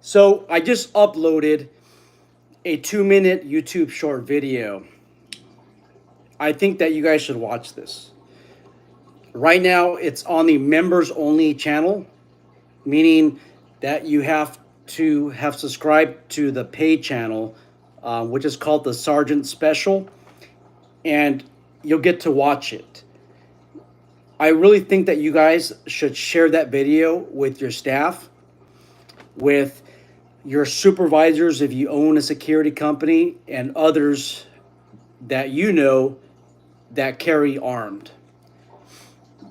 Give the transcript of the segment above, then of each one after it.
So I just uploaded a 2 minute YouTube short video. I think that you guys should watch this. Right now, it's on the members only channel, meaning that you have to have subscribed to the paid channel, which is called the Sergeant Special, and you'll get to watch it. I really think that you guys should share that video with your staff, with your supervisors if you own a security company, and others that you know that carry armed.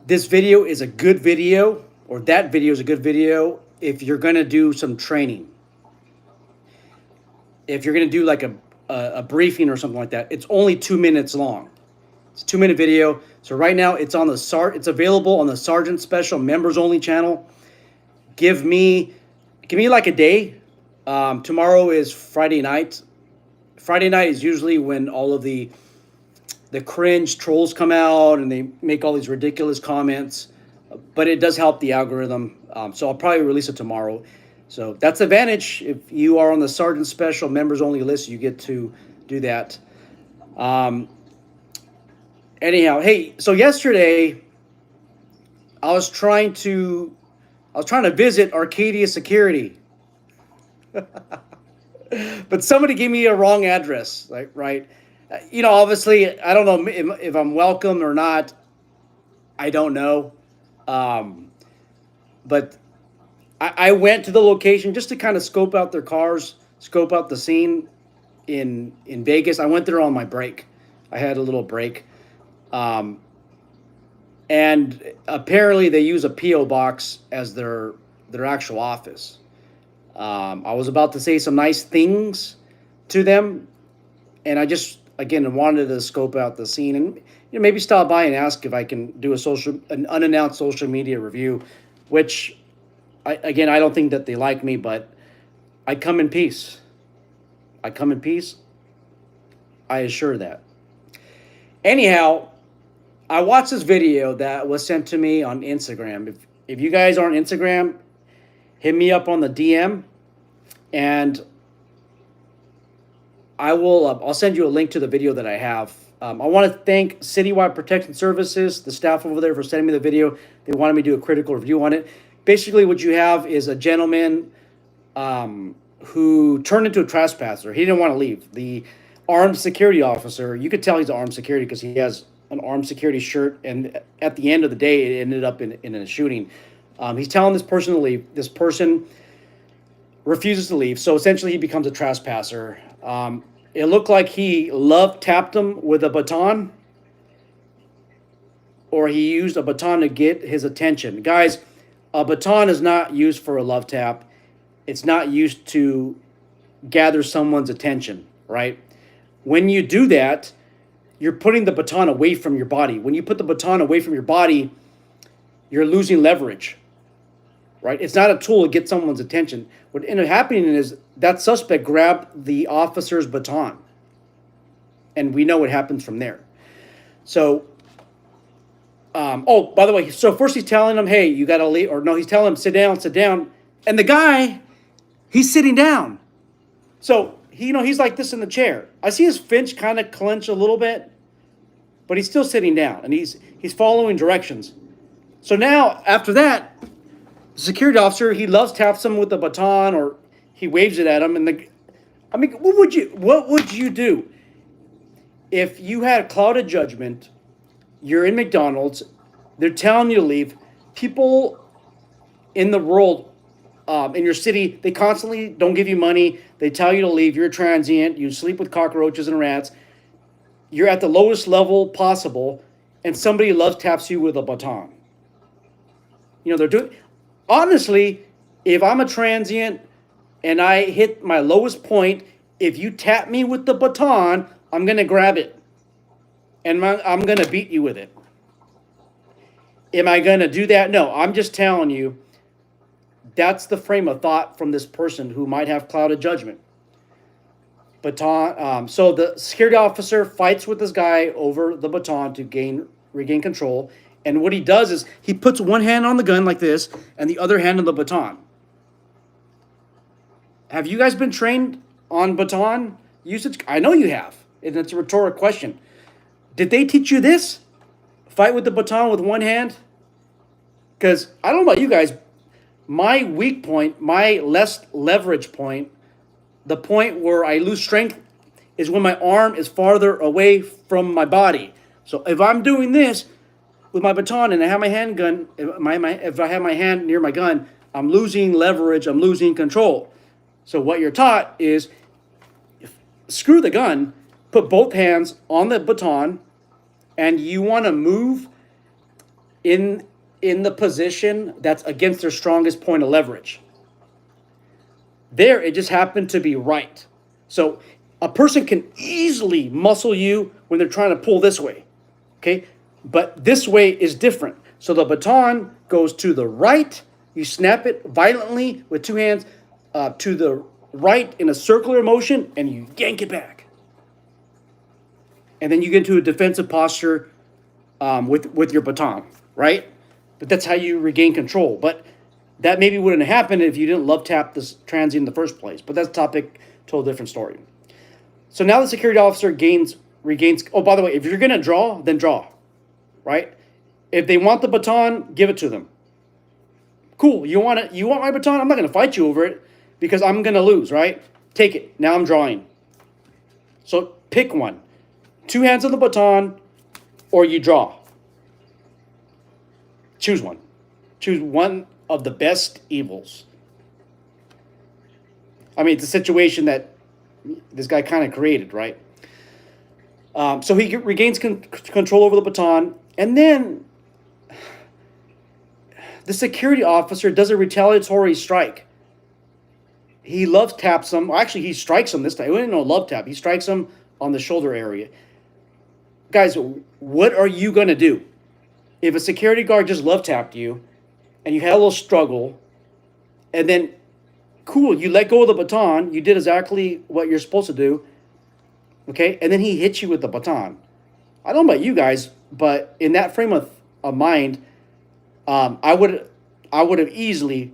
This video is a good video, or that video is a good video if you're going to do some training. If you're going to do like a briefing or something like that, it's only 2 minutes long. It's a 2 minute video. So right now it's on it's available on the Sergeant Special members only channel. Give me like a day. Tomorrow is Friday night. Friday night is usually when all of the cringe trolls come out and they make all these ridiculous comments, but it does help the algorithm. So I'll probably release it tomorrow. So that's the advantage. If you are on the Sergeant Special members only list, you get to do that. Anyhow, hey, so yesterday I was trying to visit Arcadia Security. But somebody gave me a wrong address, like, right? Obviously, I don't know if I'm welcome or not. I don't know. But I went to the location just to kind of scope out their cars, scope out the scene in Vegas. I went there on my break. I had a little break. And apparently they use a P.O. box as their actual office. I was about to say some nice things to them, and I just, again, wanted to scope out the scene and maybe stop by and ask if I can do an unannounced social media review, which, I don't think that they like me, but I come in peace. I come in peace. I assure that. Anyhow, I watched this video that was sent to me on Instagram. If you guys are on Instagram, hit me up on the DM, and I'll send you a link to the video that I have. I want to thank Citywide Protection Services, the staff over there, for sending me the video. They wanted me to do a critical review on it. Basically, what you have is a gentleman who turned into a trespasser. He didn't want to leave. The armed security officer, you could tell he's armed security because he has an armed security shirt, and at the end of the day, it ended up in a shooting. He's telling this person to leave. This person refuses to leave, so essentially he becomes a trespasser. It looked like he love tapped him with a baton, or he used a baton to get his attention. Guys, a baton is not used for a love tap. It's not used to gather someone's attention, right? When you do that, you're putting the baton away from your body. When you put the baton away from your body, you're losing leverage, right? It's not a tool to get someone's attention. What ended up happening is that suspect grabbed the officer's baton, and we know what happens from there. So, by the way, so first he's telling him, hey, you got to leave, or no, he's telling him, sit down. And the guy, he's sitting down. So, he's like this in the chair. I see his finch kind of clench a little bit, but he's still sitting down, and he's following directions. So now, after that, the security officer, he loves taps him with a baton, or he waves it at him. And what would you do if you had a cloud of judgment? You're in McDonald's, they're telling you to leave. People in the world, in your city, they constantly don't give you money. They tell you to leave. You're a transient. You sleep with cockroaches and rats. You're at the lowest level possible, and somebody love taps you with a baton. They're doing. Honestly, if I'm a transient and I hit my lowest point, if you tap me with the baton, I'm gonna grab it, and I'm gonna beat you with it. Am I gonna do that? No, I'm just telling you. That's the frame of thought from this person who might have clouded judgment. Baton. So the security officer fights with this guy over the baton to regain control. And what he does is he puts one hand on the gun like this and the other hand on the baton. Have you guys been trained on baton usage? I know you have. And it's a rhetorical question. Did they teach you this? Fight with the baton with one hand? Because I don't know about you guys. My weak point, my less leverage point, the point where I lose strength is when my arm is farther away from my body. So if I'm doing this with my baton and I have my handgun, if I have my hand near my gun, I'm losing leverage, I'm losing control. So what you're taught is screw the gun, put both hands on the baton, and you want to move in the position that's against their strongest point of leverage. There, it just happened to be right. So a person can easily muscle you when they're trying to pull this way, okay? But this way is different. So the baton goes to the right. You snap it violently with two hands to the right in a circular motion, and you yank it back. And then you get into a defensive posture with your baton, right? But that's how you regain control. But that maybe wouldn't happen if you didn't love tap this transient in the first place. But that's a topic, totally different story. So now the security officer regains. Oh, by the way, if you're gonna draw, then draw, right? If they want the baton, give it to them. Cool. You want it? You want my baton? I'm not gonna fight you over it because I'm gonna lose, right? Take it. Now I'm drawing. So pick one. Two hands on the baton, or you draw. Choose one. Choose one of the best evils. I mean, it's a situation that this guy kind of created, right? So he regains control over the baton, and then the security officer does a retaliatory strike. He love taps him. Actually, he strikes him this time. It wasn't no love tap. He strikes him on the shoulder area. Guys, what are you going to do? If a security guard just love tapped you and you had a little struggle, and then, cool, you let go of the baton, you did exactly what you're supposed to do, okay, and then he hits you with the baton. I don't know about you guys, but in that frame of mind, I would have easily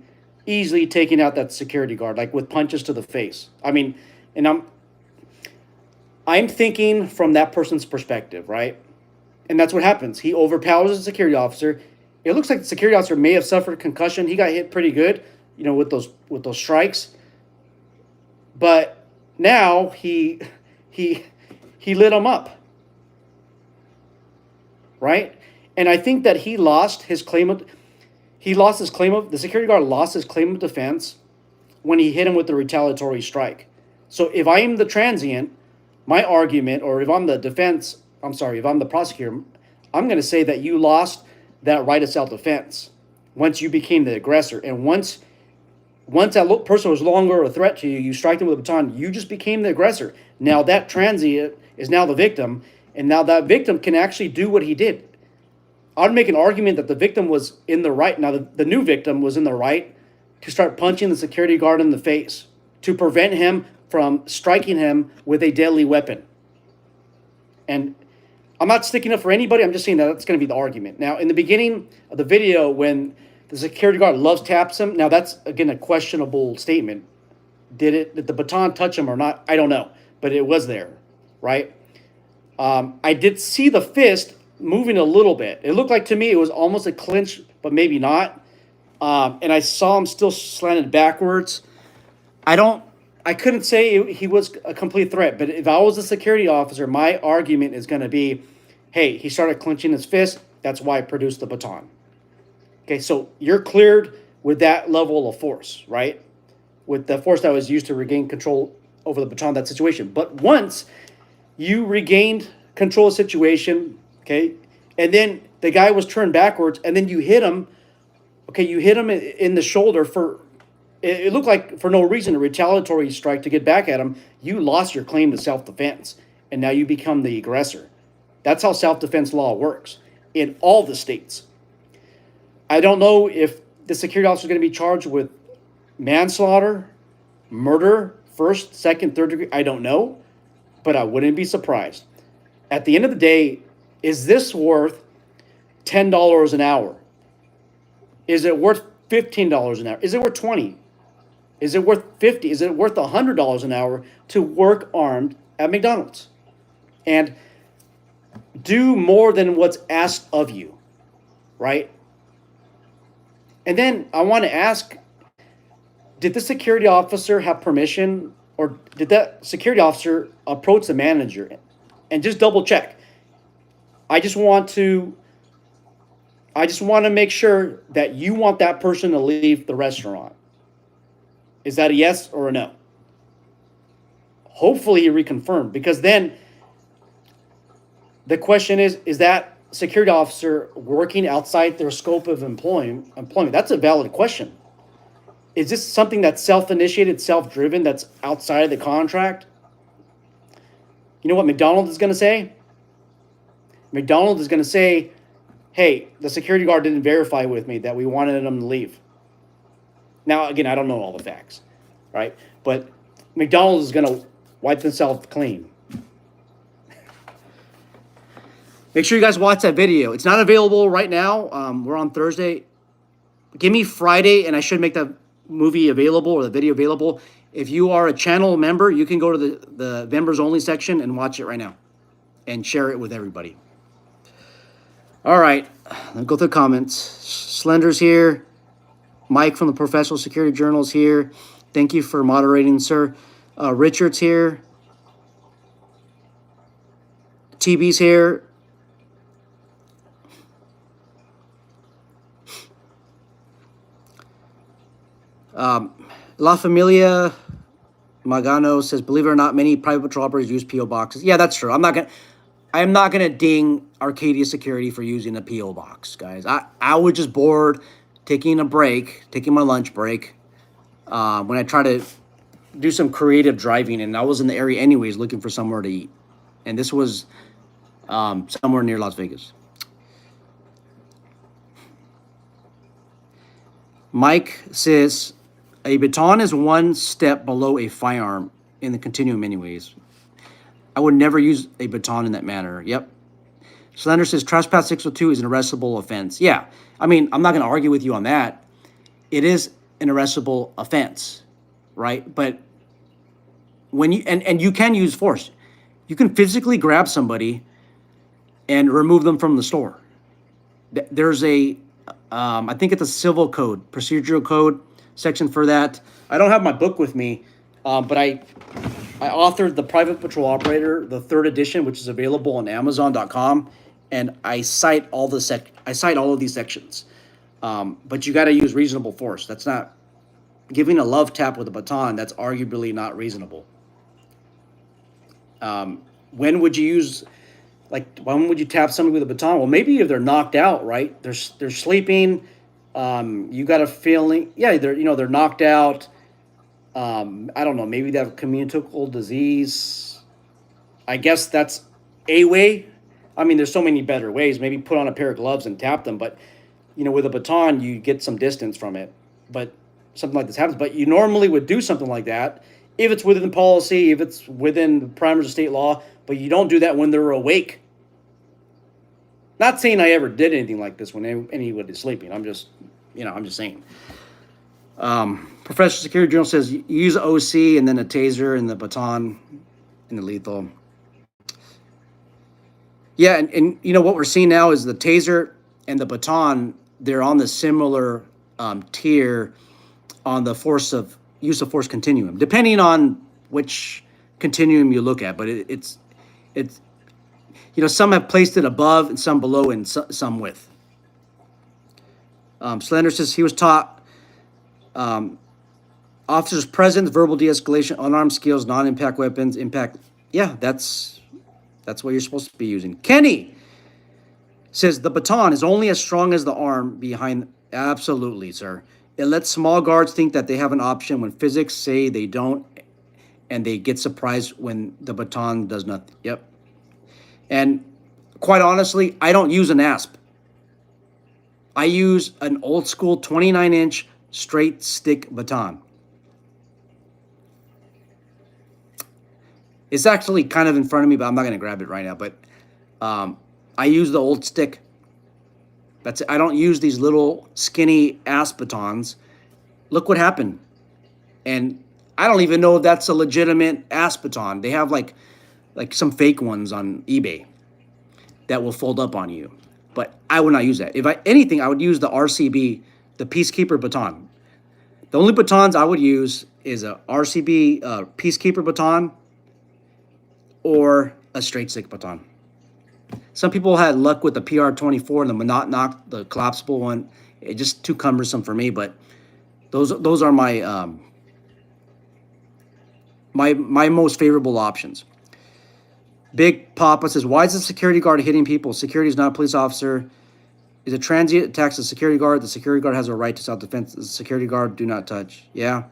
taken out that security guard, like with punches to the face. I mean, and I'm thinking from that person's perspective, right? And that's what happens. He overpowers the security officer. It looks like the security officer may have suffered a concussion. He got hit pretty good, with those strikes. But now he lit him up, right? And I think that the security guard lost his claim of defense when he hit him with the retaliatory strike. So if I am the transient, my argument, or if I'm the if I'm the prosecutor, I'm going to say that you lost that right of self-defense once you became the aggressor. And once that person was longer a threat to you, you strike them with a baton, you just became the aggressor. Now that transient is now the victim, and now that victim can actually do what he did. I would make an argument that the victim was in the right. Now the new victim was in the right to start punching the security guard in the face to prevent him from striking him with a deadly weapon. And I'm not sticking up for anybody. I'm just saying that that's going to be the argument. Now, in the beginning of the video, when the security guard love taps him, now that's, again, a questionable statement. Did the baton touch him or not? I don't know. But it was there, right? I did see the fist moving a little bit. It looked like to me it was almost a clinch, but maybe not. And I saw him still slanted backwards. I couldn't say he was a complete threat, but if I was a security officer, my argument is going to be, hey, he started clenching his fist. That's why I produced the baton. Okay, so you're cleared with that level of force, right? With the force that was used to regain control over the baton, that situation. But once you regained control of the situation, okay, and then the guy was turned backwards, and then you hit him, okay, you hit him in the shoulder for... It looked like for no reason, a retaliatory strike to get back at him. You lost your claim to self-defense, and now you become the aggressor. That's how self-defense law works in all the states. I don't know if the security officer is going to be charged with manslaughter, murder, first, second, third degree. I don't know, but I wouldn't be surprised. At the end of the day, is this worth $10 an hour? Is it worth $15 an hour? Is it worth $20? Is it worth 50? Is it worth $100 an hour to work armed at McDonald's and do more than what's asked of you, right? And then I want to ask, did the security officer have permission, or did that security officer approach the manager and just double check? I just want to I just want to make sure that you want that person to leave the restaurant. Is that a yes or a no? Hopefully he reconfirmed, because then the question is that security officer working outside their scope of employment? That's a valid question. Is this something that's self-initiated, self-driven, that's outside of the contract? You know what McDonald's is going to say? McDonald's is going to say, hey, the security guard didn't verify with me that we wanted him to leave. Now, again, I don't know all the facts, right? But McDonald's is going to wipe themselves clean. Make sure you guys watch that video. It's not available right now. We're on Thursday. Give me Friday, and I should make the movie available, or the video available. If you are a channel member, you can go to the members only section and watch it right now and share it with everybody. All right, let's go through the comments. Slender's here. Mike from the Professional Security Journal is here. Thank you for moderating, sir. Richard's here. TB's here. La Familia Magano says, believe it or not, many private patrol operators use P.O. boxes. Yeah, that's true. I'm not gonna ding Arcadia Security for using a P.O. box, guys. I was just bored taking my lunch break, when I try to do some creative driving, and I was in the area anyways looking for somewhere to eat. And this was somewhere near Las Vegas. Mike says, a baton is one step below a firearm in the continuum anyways. I would never use a baton in that manner. Yep. Slender says, trespass 602 is an arrestable offense. Yeah. I mean, I'm not going to argue with you on that. It is an arrestable offense, right? But when you, and you can use force. You can physically grab somebody and remove them from the store. There's a, I think it's a civil code, procedural code section for that. I don't have my book with me, but I authored the Private Patrol Operator, the 3rd edition, which is available on Amazon.com, and I cite all of these sections. But you got to use reasonable force. That's not giving a love tap with a baton. That's arguably not reasonable. When would you use, like, when would you tap somebody with a baton? Well, maybe if they're knocked out, right? They're sleeping. You got a feeling, yeah, they're knocked out. I don't know, maybe they have communicable disease. I guess that's a way. I mean, there's so many better ways. Maybe put on a pair of gloves and tap them. But, with a baton, you get some distance from it. But something like this happens. But you normally would do something like that if it's within policy, if it's within the parameters of state law. But you don't do that when they're awake. Not saying I ever did anything like this when anybody is sleeping. I'm just saying. Professional Security Journal says you use OC and then a taser and the baton and the lethal. Yeah, and what we're seeing now is the taser and the baton, they're on the similar tier on the use of force continuum, depending on which continuum you look at. But it's some have placed it above and some below and some with. Slender says he was taught officers' presence, verbal de-escalation, unarmed skills, non-impact weapons, impact. Yeah, that's what you're supposed to be using. Kenny says the baton is only as strong as the arm behind. Absolutely, sir. It lets small guards think that they have an option when physics say they don't, and they get surprised when the baton does nothing. Yep. And quite honestly, I don't use an ASP. I use an old school 29-inch straight stick baton. It's actually kind of in front of me, but I'm not going to grab it right now. But I use the old stick. That's it. I don't use these little skinny ASP batons. Look what happened. And I don't even know if that's a legitimate ass baton. They have like some fake ones on eBay that will fold up on you. But I would not use that. If I anything, I would use the RCB, the Peacekeeper baton. The only batons I would use is a RCB Peacekeeper baton or a straight stick baton. Some people had luck with the PR-24 and the Monotnock, the collapsible one. It's just too cumbersome for me, but those are my my most favorable options. Big Papa says, why is the security guard hitting people? Security is not a police officer. Is a transient attacks the security guard. The security guard has a right to self-defense. The security guard do not touch. Yeah.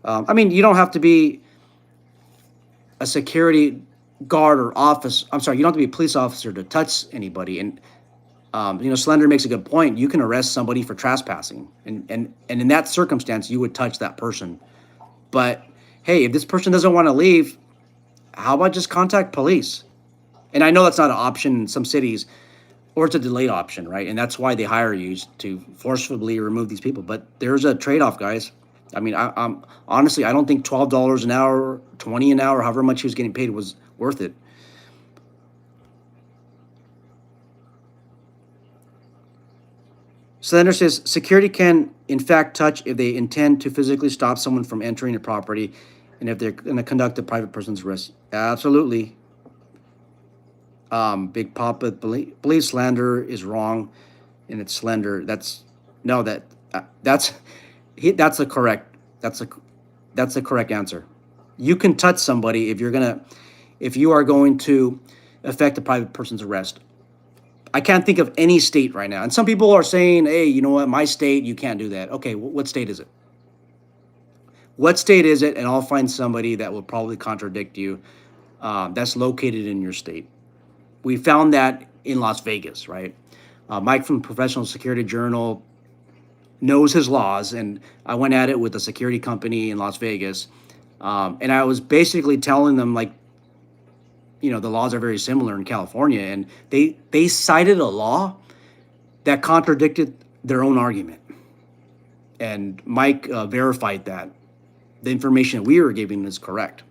I mean, you don't have to be a security guard or office. I'm sorry, you don't have to be a police officer to touch anybody. And Slender makes a good point. You can arrest somebody for trespassing, and in that circumstance, you would touch that person. But hey, if this person doesn't want to leave, how about just contact police? And I know that's not an option in some cities, or it's a delayed option, right? And that's why they hire you to forcefully remove these people. But there's a trade-off, guys. I mean, I'm honestly, I don't think $12 an hour, 20 an hour, however much he was getting paid was worth it. Slender says, security can, in fact, touch if they intend to physically stop someone from entering a property and if they're going to conduct a private person's arrest. Absolutely. Big Papa believes Slender is wrong, and it's Slender. That's the correct answer. You can touch somebody if you are going to affect a private person's arrest. I can't think of any state right now. And some people are saying, hey, you know what, my state, you can't do that. Okay, what state is it? What state is it? And I'll find somebody that will probably contradict you that's located in your state. We found that in Las Vegas, right? Mike from Professional Security Journal knows his laws, and I went at it with a security company in Las Vegas. And I was basically telling them, like, the laws are very similar in California, and they cited a law that contradicted their own argument. And Mike verified that the information we were giving is correct.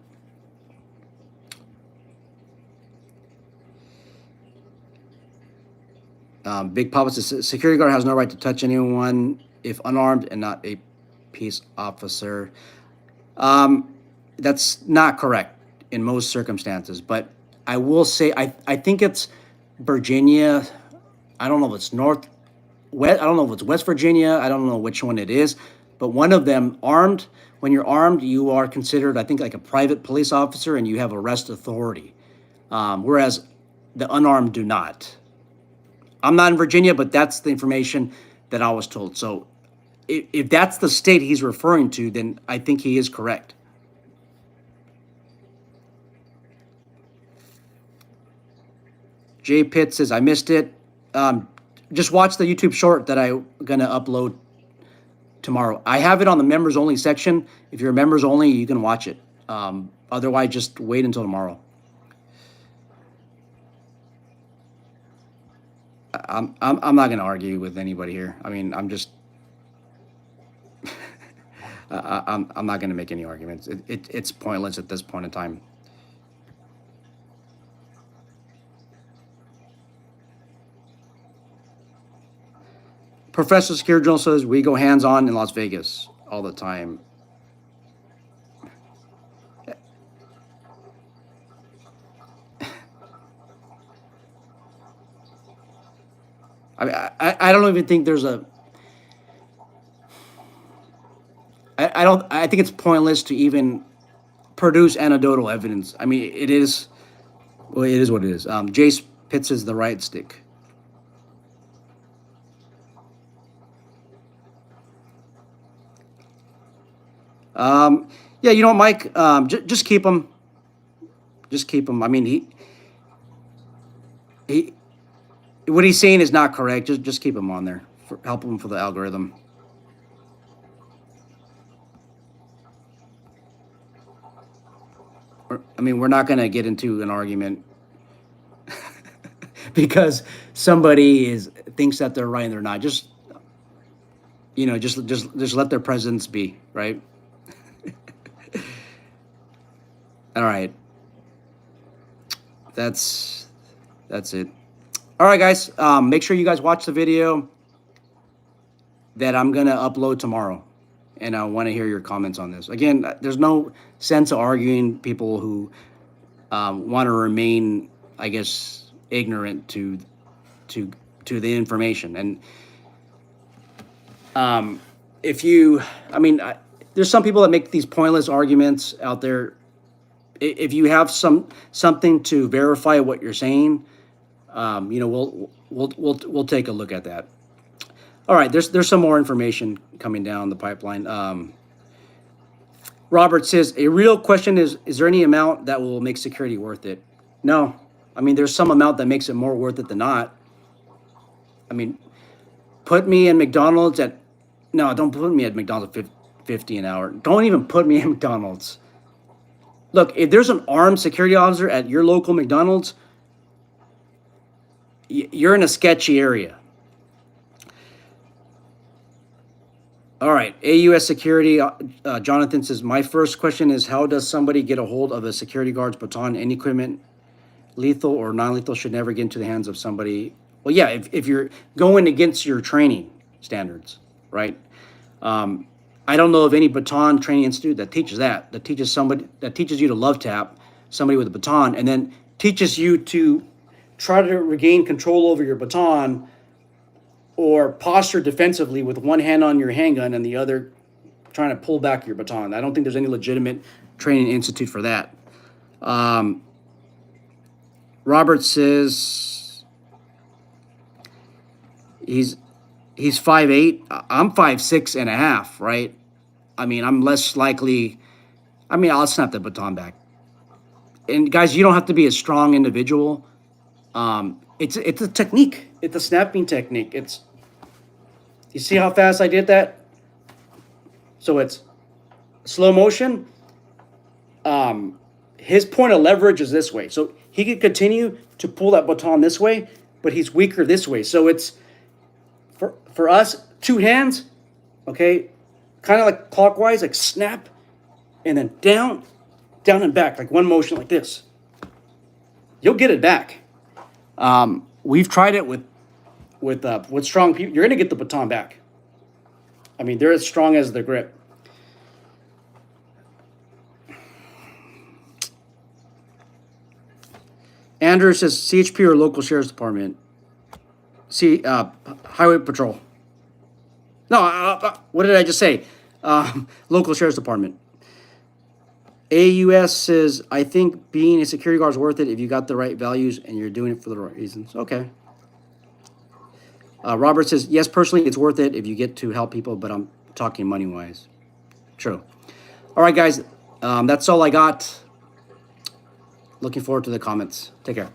Big Papa says, security guard has no right to touch anyone if unarmed and not a peace officer. That's not correct in most circumstances, but I will say I think it's Virginia. I don't know if it's West. I don't know if it's West Virginia. I don't know which one it is, but one of them, armed. When you're armed, you are considered, I think, like a private police officer, and you have arrest authority, whereas the unarmed do not. I'm not in Virginia, but that's the information that I was told. So if that's the state he's referring to, then I think he is correct. Jay Pitt says, I missed it. Just watch the YouTube short that I'm going to upload tomorrow. I have it on the members only section. If you're members only, you can watch it. Otherwise, just wait until tomorrow. I'm not going to argue with anybody here. I mean, I'm just I'm not going to make any arguments. It's pointless at this point in time. Professor Security Journal says we go hands-on in Las Vegas all the time. I don't even think there's a. I think it's pointless to even produce anecdotal evidence. I mean, it is. Well, it is what it is. Jace Pitts is the right stick. Yeah, you know what, Mike? Just keep him. Just keep him. I mean, he. What he's saying is not correct. Just keep him on there. Help him for the algorithm. I mean, we're not going to get into an argument because somebody thinks that they're right and they're not. Just You know, just let their presence be, right? All right. That's it. All right, guys. Make sure you guys watch the video that I'm gonna upload tomorrow, and I want to hear your comments on this. Again, there's no sense of arguing people who want to remain, I guess, ignorant to to the information. And if you, I mean, there's some people that make these pointless arguments out there. If you have something to verify what you're saying, you know, we'll take a look at that. All right, there's some more information coming down the pipeline. Robert says a real question is there any amount that will make security worth it? No, I mean there's some amount that makes it more worth it than not. I mean, put me in McDonald's at no, don't put me at McDonald's at 50 an hour. Don't even put me in McDonald's. Look, if there's an armed security officer at your local McDonald's, you're in a sketchy area. All right, AUS security. Jonathan says, my first question is, how does somebody get a hold of a security guard's baton? Any equipment, lethal or non-lethal, should never get into the hands of somebody. Well, yeah, if you're going against your training standards, right? I don't know of any baton training institute that teaches that teaches you to love tap somebody with a baton, and then teaches you to try to regain control over your baton or posture defensively with one hand on your handgun and the other trying to pull back your baton. I don't think there's any legitimate training institute for that. Robert says he's 5'8". I'm 5'6.5", right? I mean, I'm less likely. I mean, I'll snap the baton back. And guys, you don't have to be a strong individual. It's a technique. It's a snapping technique. You see how fast I did that? So it's slow motion. His point of leverage is this way. So he could continue to pull that baton this way, but he's weaker this way. So it's for us, two hands, okay, kind of like clockwise, like snap, and then down and back, like one motion like this. You'll get it back. We've tried it with strong people. You're gonna get the baton back. I mean, they're as strong as their grip. Andrew says CHP or local sheriff's department. Highway patrol. No, what did I just say? Local sheriff's department. AUS says, I think being a security guard is worth it if you got the right values and you're doing it for the right reasons. Okay. Robert says, yes, personally, it's worth it if you get to help people, but I'm talking money-wise. True. All right, guys. That's all I got. Looking forward to the comments. Take care.